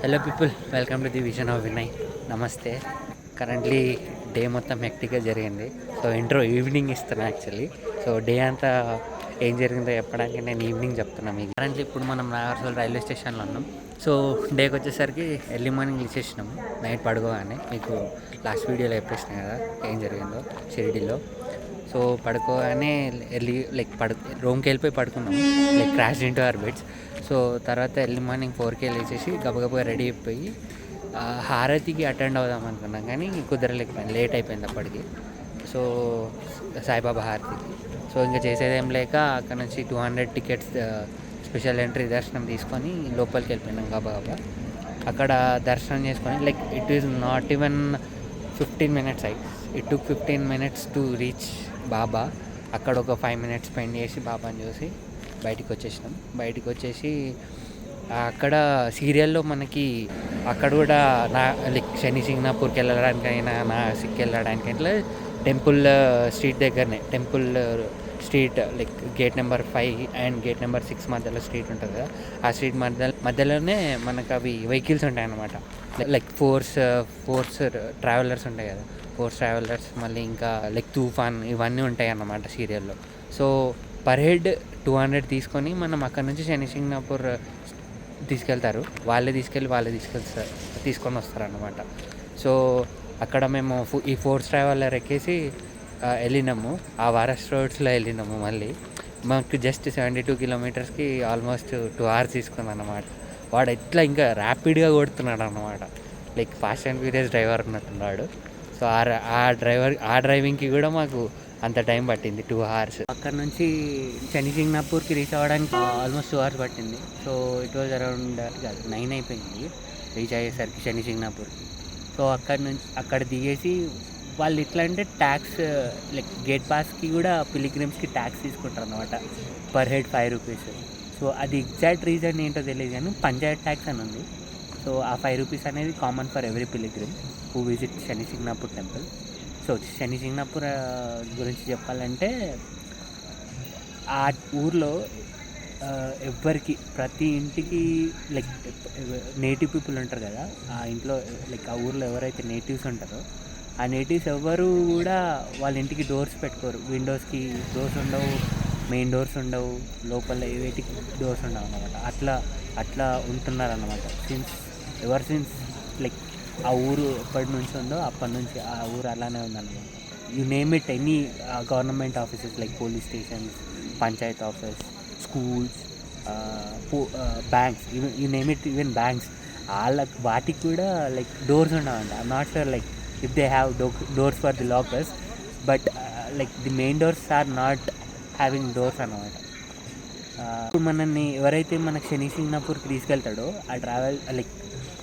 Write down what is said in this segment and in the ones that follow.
Hello people, welcome to the vision of Vinay. నమస్తే. Currently day మొత్తం హెక్టిక్గా జరిగింది. సో ఇంట్రో ఈవినింగ్ ఇస్తాను యాక్చువల్లీ. సో డే అంతా ఏం జరిగిందో చెప్పడానికి నేను ఈవినింగ్ చెప్తున్నాను మీకు. కరెంట్లీ ఇప్పుడు మనం నాగర్సోల్ రైల్వే స్టేషన్లో ఉన్నాం. సో డేకి వచ్చేసరికి ఎర్లీ మార్నింగ్ లేచేసినాము. నైట్ పడుకోగానే మీకు లాస్ట్ వీడియోలో చెప్పేసినా కదా ఏం జరిగిందో షిరిడీలో. సో పడుకోగానే ఎర్లీ రూమ్కి వెళ్ళిపోయి పడుకున్నాము. Crash into our beds. So తర్వాత ఎర్లీ మార్నింగ్ 4కే లేచేసి గబగబా రెడీ అయిపోయి హారతికి అటెండ్ అవుదాం అనుకున్నాం, కానీ కుదరలేకపోయింది, లేట్ అయిపోయింది అప్పటికి. సో సాయిబాబా హారతికి. సో ఇంకా చేసేదేం లేక అక్కడ నుంచి 200 టికెట్స్ స్పెషల్ ఎంట్రీ దర్శనం తీసుకొని లోపలికి వెళ్ళిపోయినాం గబగబా. అక్కడ దర్శనం చేసుకొని it is not even 15 minutes it took 15 minutes to reach Baba. అక్కడ ఒక 5 minutes స్పెండ్ చేసి బాబాని చూసి బయటికి వచ్చేసి అక్కడ సీరియల్లో మనకి అక్కడ కూడా శని సింగ్నాపూర్కి వెళ్ళడానికైనా నాసిక్కి వెళ్ళడానికి ఇట్లా టెంపుల్ స్ట్రీట్ దగ్గరనే, temple street gate number 5 and gate number 6 మధ్యలో స్ట్రీట్ ఉంటుంది కదా. ఆ స్ట్రీట్ మధ్యలోనే మనకు అవి వెహికల్స్ ఉంటాయి అన్నమాట. ఫోర్స్ ట్రావెలర్స్ ఉంటాయి కదా, ఫోర్స్ ట్రావెలర్స్, మళ్ళీ ఇంకా తూఫాన్, ఇవన్నీ ఉంటాయి అన్నమాట సీరియల్లో. సో పర్ హెడ్ 200 తీసుకొని మనం అక్కడ నుంచి శని సింగ్నాపూర్ తీసుకెళ్తారు. వాళ్ళే తీసుకొని వస్తారన్నమాట. సో అక్కడ మేము ఈ ఫోర్స్ ట్రావెలర్ ఎక్కేసి వెళ్ళినాము. ఆ వారస్ రోడ్స్లో వెళ్ళినాము. మళ్ళీ మాకు జస్ట్ 72 kilometers ఆల్మోస్ట్ 2 hours తీసుకుంది అన్నమాట. వాడు ఎట్లా ఇంకా ర్యాపిడ్గా కొడుతున్నాడు అన్నమాట. ఫాస్ట్ అండ్ ఫ్యూరియస్ డ్రైవర్ ఉన్నట్టున్నాడు. సో ఆ డ్రైవింగ్కి కూడా మాకు అంత టైం పట్టింది, 2 hours. అక్కడ నుంచి శని సింగ్నాపూర్కి రీచ్ అవ్వడానికి ఆల్మోస్ట్ 2 hours పట్టింది. సో ఇట్ వాజ్ అరౌండ్ 9 అయిపోయింది రీచ్ అయ్యేసరికి శని సింగ్నాపూర్కి. సో అక్కడ దిగేసి వాళ్ళు ఎట్లా అంటే ట్యాక్స్ గేట్ పాస్కి కూడా పిలిగ్రిమ్స్కి ట్యాక్స్ తీసుకుంటారు అన్నమాట, పర్ హెడ్ 5 rupees. సో అది ఎగ్జాక్ట్ రీజన్ ఏంటో తెలియదు, కానీ పంచాయత్ ట్యాక్స్ అని ఉంది. సో ఆ 5 rupees అనేది common for every pilgrim who visit Shani Shingnapur temple. So Shani Shingnapur గురించి చెప్పాలంటే, ఆ ఊర్లో ఎవ్వరికి, ప్రతి ఇంటికి నేటివ్ పీపుల్ ఉంటారు కదా, ఆ ఇంట్లో ఆ ఊర్లో ఎవరైతే నేటివ్స్ ఉంటారో ఆ నేటివ్స్ ఎవ్వరు కూడా వాళ్ళ ఇంటికి డోర్స్ పెట్టుకోరు. విండోస్కి డోర్స్ ఉండవు, మెయిన్ డోర్స్ ఉండవు, లోపల వేటికి డోర్స్ ఉండవు అన్నమాట. అట్లా ఉంటున్నారన్నమాట. ఎవర్ సిన్స్ ఆ ఊరు ఎప్పటి నుంచి ఉందో అప్పటి నుంచి ఆ ఊరు అలానే ఉందన్నమాట. You name it, any government offices police stations, Panchayat office, schools, banks, you name it, even banks, వాటికి కూడా డోర్స్ ఉండవండి. I'm not sure if they have doors for the lockers, but the main doors are not having doors అన్నమాట. ఇప్పుడు మనల్ని ఎవరైతే మనకు శని సింగ్నాపూర్కి తీసుకెళ్తాడో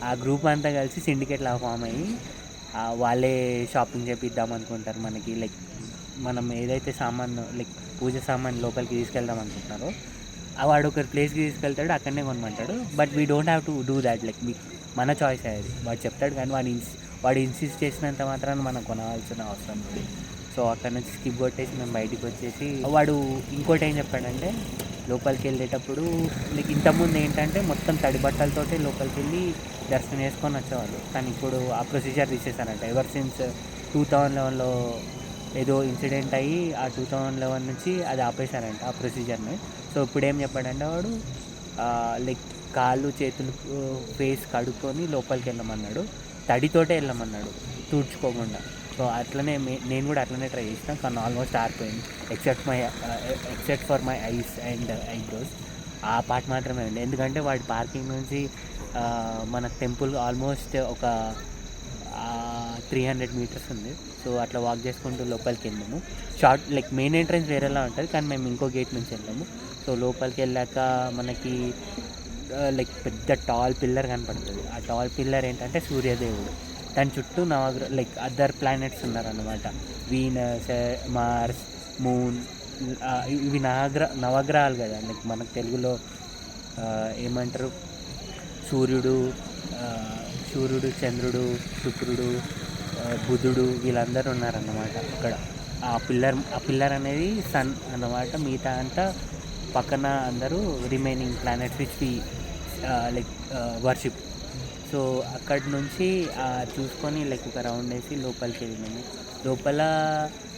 ఆ group అంతా కలిసి సిండికేట్లా ఫామ్ అయ్యి వాళ్ళే షాపింగ్ చేపిద్దాం అనుకుంటారు మనకి. మనం ఏదైతే సామాన్ పూజ సామాన్ లోపలికి తీసుకెళ్దాం అనుకుంటున్నారో వాడు ఒక ప్లేస్కి తీసుకెళ్తాడు, అక్కడనే కొనమంటాడు. But we don't have to do that. మన చాయిస్ అది. వాడు చెప్తాడు, కానీ వాడు ఇన్సిస్ట్ చేసినంత మాత్రాన మనం కొనాల్సిన అవసరం లేదు. సో అక్కడ నుంచి స్కిప్ కొట్టేసి మేము బయటికి వచ్చేసి, వాడు ఇంకోటి ఏం చెప్పాడంటే, లోపలికి వెళ్ళేటప్పుడు ఇంతకుముందు ఏంటంటే మొత్తం తడి బట్టలతోటే లోపలికి వెళ్ళి దర్శనం చేసుకొని వచ్చేవాళ్ళు. కానీ ఇప్పుడు ఆ ప్రొసీజర్ తీసేసారంట. ఎవర్ సిన్స్ 2011లో ఏదో ఇన్సిడెంట్ అయ్యి ఆ 2011 నుంచి అది ఆపేశారంట ఆ ప్రొసీజర్ని. సో ఇప్పుడు ఏం చెప్పాడంటే వాడు, కాళ్ళు చేతులు ఫేస్ కడుక్కొని లోపలికి వెళ్ళమన్నాడు, తడితోటే వెళ్ళమన్నాడు, తుడుచుకోకుండా. సో అట్లనే నేను కూడా అట్లనే ట్రై చేసిన, కానీ ఆల్మోస్ట్ ఆరిపోయింది, except for my eyes and eyebrows. ఆ పార్ట్ మాత్రమే ఉంది. ఎందుకంటే వాడి పార్కింగ్ నుంచి మన టెంపుల్ ఆల్మోస్ట్ ఒక 300 meters ఉంది. సో అట్లా వాక్ చేసుకుంటూ లోపలికి వెళ్ళాము. మెయిన్ ఎంట్రన్స్ వేరేలా ఉంటుంది, కానీ మేము ఇంకో గేట్ నుంచి వెళ్ళాము. సో లోపలికి వెళ్ళాక మనకి పెద్ద టాల్ పిల్లర్ కనపడుతుంది. ఆ టాల్ పిల్లర్ ఏంటంటే సూర్యదేవుడు. దాని చుట్టూ అదర్ ప్లానెట్స్ ఉన్నారన్నమాట. వీనస్, మార్స్, మూన్, ఇవి నవగ్రహాలు కదా. మనకు తెలుగులో ఏమంటారు, సూర్యుడు, చంద్రుడు, శుక్రుడు, బుధుడు, వీళ్ళందరూ ఉన్నారన్నమాట అక్కడ. ఆ పిల్లర్ అనేది సన్ అన్నమాట. మిగతా అంతా పక్కన అందరూ remaining planets which we worship. So అక్కడి నుంచి చూసుకొని లైక్ ఒక రౌండ్ వేసి లోపలికి వెళ్ళినాము. లోపల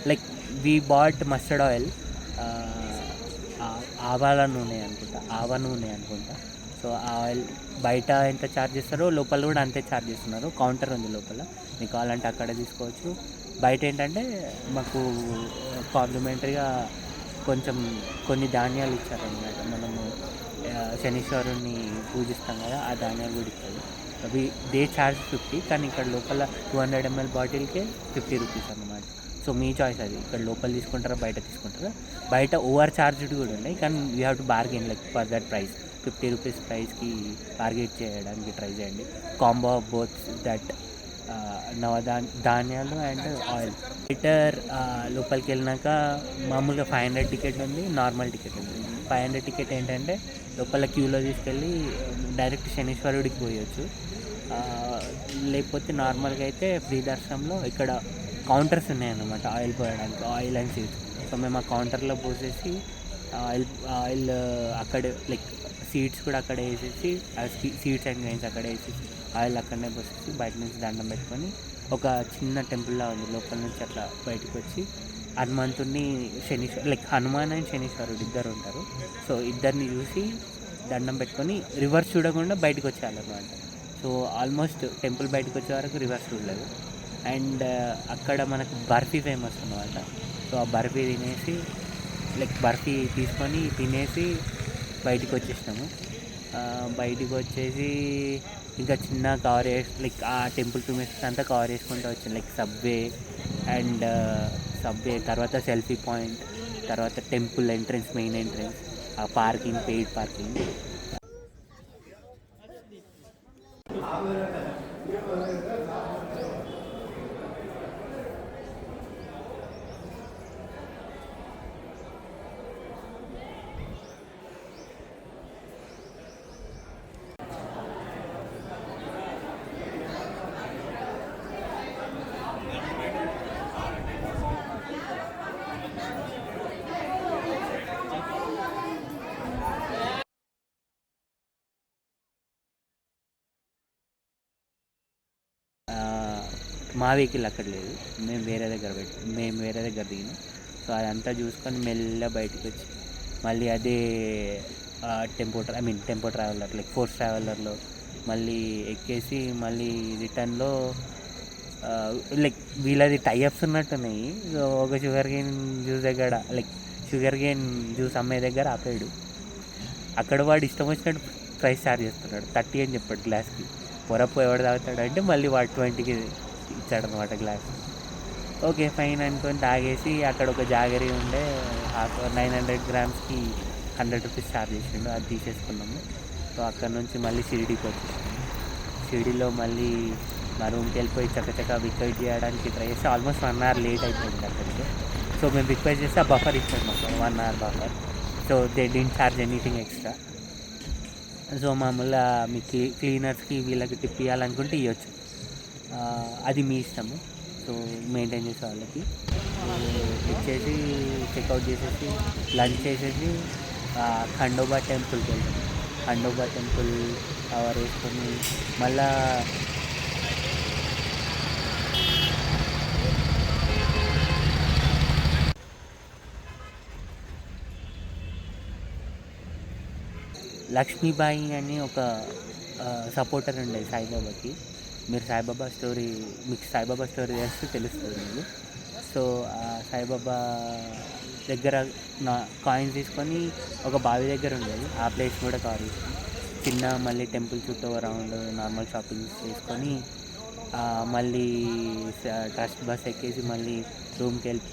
like we bought mustard oil, ఆవాల నూనె అనుకుంటా, ఆవ నూనె అనుకుంటా. సో ఆ ఆయిల్ బయట ఎంత ఛార్జ్ చేస్తారో లోపల కూడా అంతే ఛార్జ్ చేస్తున్నారు. కౌంటర్ ఉంది లోపల, మీకు కావాలంటే అక్కడ తీసుకోవచ్చు. బయట ఏంటంటే మాకు కాంప్లిమెంటరీగా కొంచెం కొన్ని ధాన్యాలు ఇచ్చారనమాట. మనము శనీశ్వరుని పూజిస్తాం కదా, ఆ ధాన్యాలు కూడా ఇచ్చారు. అవి దే ఛార్జ్ 50, కానీ ఇక్కడ లోపల 200 ml బాటిల్కే 50 రూపీస్ అనమాట. సో మీ చాయిస్ అది, ఇక్కడ లోపల తీసుకుంటారా బయట తీసుకుంటారా. బయట ఓవర్ ఛార్జ్డ్ కూడా ఉన్నాయి, కానీ you have to bargain like for that price. 50 rupees ప్రైస్కి బార్గెట్ చేయడానికి ట్రై చేయండి. కాంబో ఆఫ్ బోత్ దట్ ధాన్యాలు అండ్ ఆయిల్. లీటర్ లోపలికి వెళ్ళినాక మామూలుగా 500 టికెట్ ఉంది, నార్మల్ టికెట్ ఉంది. 500 టికెట్ ఏంటంటే లోపల క్యూలో తీసుకెళ్ళి డైరెక్ట్ శనీశ్వరుడికి పోయొచ్చు. లేకపోతే నార్మల్గా అయితే ఫ్రీ దర్శనంలో ఇక్కడ కౌంటర్స్ ఉన్నాయన్నమాట ఆయిల్ పోయడానికి, ఆయిల్ అండ్ సీడ్స్. సో మేము ఆ కౌంటర్లో పోసేసి ఆయిల్ అక్కడ లైక్ సీడ్స్ కూడా అక్కడే వేసేసి, సీడ్స్ అండ్ గ్రైన్స్ అక్కడే వేసేసి ఆయిల్ అక్కడనే పోసేసి బయట నుంచి దండం పెట్టుకొని, ఒక చిన్న టెంపుల్లా ఉంది లోపల నుంచి అట్లా బయటకు వచ్చి హనుమంతుడిని లైక్ హనుమాన్ అండ్ శనీశ్వరుడు ఇద్దరు ఉంటారు. సో ఇద్దరిని చూసి దండం పెట్టుకొని రివర్స్ చూడకుండా బయటకు వచ్చేయాలన్నమాట. సో ఆల్మోస్ట్ టెంపుల్ బయటకు వచ్చే వరకు రివర్స్ చూడలేదు. అండ్ అక్కడ మనకు బర్ఫీ ఫేమస్ అన్నమాట. సో ఆ బర్ఫీ తినేసి లైక్ బర్ఫీ తీసుకొని తినేసి బయటికి వచ్చేసినాము. బయటికి వచ్చేసి ఇంకా చిన్న కవర్ లైక్ ఆ టెంపుల్ టూరిస్ట్ అంతా కవర్ చేసుకుంటూ వచ్చాను. లైక్ సబ్వే తర్వాత సెల్ఫీ పాయింట్, తర్వాత టెంపుల్ ఎంట్రన్స్, మెయిన్ ఎంట్రన్స్, ఆ పార్కింగ్, పెయిడ్ పార్కింగ్. మా వెహికల్ అక్కడ లేదు, మేము వేరే దగ్గర దిగినాం. సో అదంతా చూసుకొని మెల్ల బయటకు వచ్చి మళ్ళీ అదే టెంపో ట్రావెలర్ లైక్ ఫోర్స్ ట్రావెలర్లో మళ్ళీ ఎక్కేసి మళ్ళీ రిటర్న్లో లైక్ వీళ్ళది టైఅప్స్ ఉన్నట్టున్నాయి. సో ఒక షుగర్ కేన్ జ్యూస్ అమ్మే దగ్గర ఆపాడు. అక్కడ వాడు ఇష్టం వచ్చినట్టు ప్రైస్ చార్జ్ చేస్తున్నాడు. 30 అని చెప్పాడు గ్లాస్కి. పొరపు ఎవడు తాగుతాడు అంటే మళ్ళీ వాడు 20కి ఇచ్చాడనమాట గ్లాస్. ఓకే ఫైన్ అనుకొని తాగేసి అక్కడ ఒక జాగరీ ఉండే 900 grams-కి 100 రూపీస్ ఛార్జ్ చేసిండు, అది తీసేసుకున్నాము. సో అక్కడ నుంచి మళ్ళీ షిరిడీకి వచ్చేసాము. షిరిడీలో మళ్ళీ మా రూమ్కి వెళ్ళిపోయి చక్కచక్క రిక్వెస్ట్ చేయడానికి ట్రై చేస్తే ఆల్మోస్ట్ 1 hour లేట్ అయిపోయింది అక్కడికి. సో మేము రిక్వెస్ట్ చేస్తే ఆ బఫర్ ఇచ్చాము మాకు 1 hour buffer. So they didn't charge anything extra. So మామూలుగా మీ క్లీనర్స్కి వీళ్ళకి టిప్ ఇవ్వాలనుకుంటే ఇవ్వచ్చు, అది మీ ఇష్టము. సో మెయింటైన్ చేసే వాళ్ళకి ఇచ్చేసి చెక్అవుట్ చేసేసి లంచ్ చేసేసి ఖండోబా టెంపుల్కి వెళ్తాము. ఖండోబా టెంపుల్ కవర్ వేసుకొని మళ్ళా లక్ష్మీబాయి అని ఒక సపోర్టర్ ఉండేది సాయిబాబాకి. మీకు సాయిబాబా స్టోరీ చేస్తే తెలుస్తుంది మీకు. సో సాయిబాబా దగ్గర నా కాయిన్స్ తీసుకొని ఒక బావి దగ్గర ఉండేది, ఆ ప్లేస్ కూడా కవర్ చేసుకొని చిన్న మళ్ళీ టెంపుల్ చుట్టూ రౌండ్ నార్మల్ షాపింగ్ చేసుకొని మళ్ళీ ట్రస్ట్ బస్ ఎక్కేసి మళ్ళీ రూమ్కి వెళ్ళి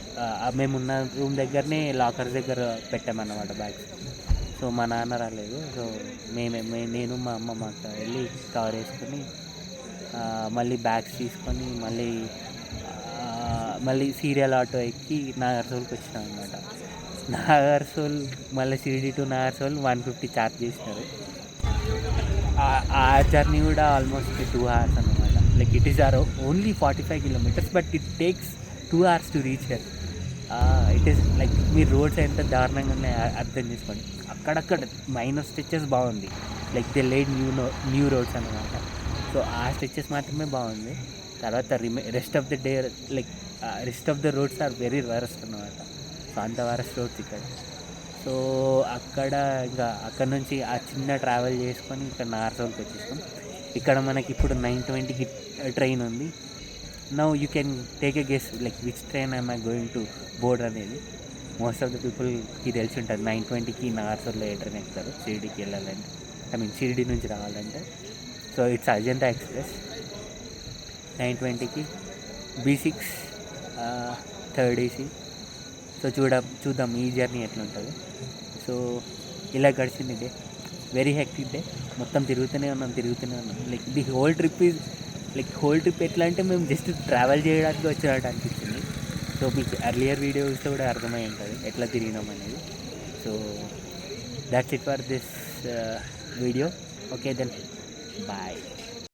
మేమున్న రూమ్ దగ్గరనే లాకర్స్ దగ్గర పెట్టామన్నమాట బ్యాగ్స్. సో మా నాన్న రాలేదు. సో నేను మా అమ్మ మాకు వెళ్ళి కవర్ వేసుకొని మళ్ళీ బ్యాగ్స్ తీసుకొని మళ్ళీ సీరియల్ ఆటో ఎక్కి నాగర్సోల్కి వచ్చినాం అనమాట. నాగర్సోల్ మళ్ళీ షిరిడీ టు నాగర్సోల్ 150 ఛార్జ్ చేసినారు. ఆ జర్నీ కూడా ఆల్మోస్ట్ 2 hours అనమాట. Like it is only 45 kilometers, but it takes 2 hours to reach here. It is like మీరు రోడ్స్ ఎంత దారుణంగా ఉన్నాయో అర్థం చేసుకోండి. అక్కడక్కడ మైనర్ స్ట్రెచెస్ బాగుంది, like they laid new roads అనమాట. సో సో ఆ స్ట్రెచెస్ మాత్రమే బాగుంది. తర్వాత rest of the day like rest of the roads are very worst అన్నమాట. సో అంత వరస్ట్ రోడ్స్ ఇక్కడ. సో అక్కడ ఇంకా అక్కడ నుంచి ఆ చిన్న ట్రావెల్ చేసుకొని ఇక్కడ నార్సోల్కి వచ్చేసాం. ఇక్కడ మనకి ఇప్పుడు 9:20కి ట్రైన్ ఉంది. Now you can take a guess like which train I'm I going to board అనేది. మోస్ట్ ఆఫ్ ద పీపుల్కి తెలిసి ఉంటుంది 9:20కి నార్సోల్లో ఏ ట్రైన్ ఎక్కుతారు షిరిడీకి వెళ్ళాలంటే, ఐ మీన్ షిరిడీ నుంచి రావాలంటే. సో ఇట్స్ అజంతా ఎక్స్ప్రెస్ 9:20కి B6 థర్డ్ ఏసీ. సో చూద్దాం ఈ జర్నీ ఎట్లా ఉంటుంది. సో ఇలా గడిచింది డే, వెరీ హెక్టిక్ డే. మొత్తం తిరుగుతూనే ఉన్నాం. లైక్ ది హోల్ ట్రిప్ ఎట్లా అంటే మేము జస్ట్ ట్రావెల్ చేయడానికి వచ్చినట్టు అనిపించింది. సో మీకు ఎర్లియర్ వీడియోస్తో కూడా అర్థమై ఉంటుంది ఎట్లా తిరిగినాం అనేది. So that's it for this video. Okay then bye.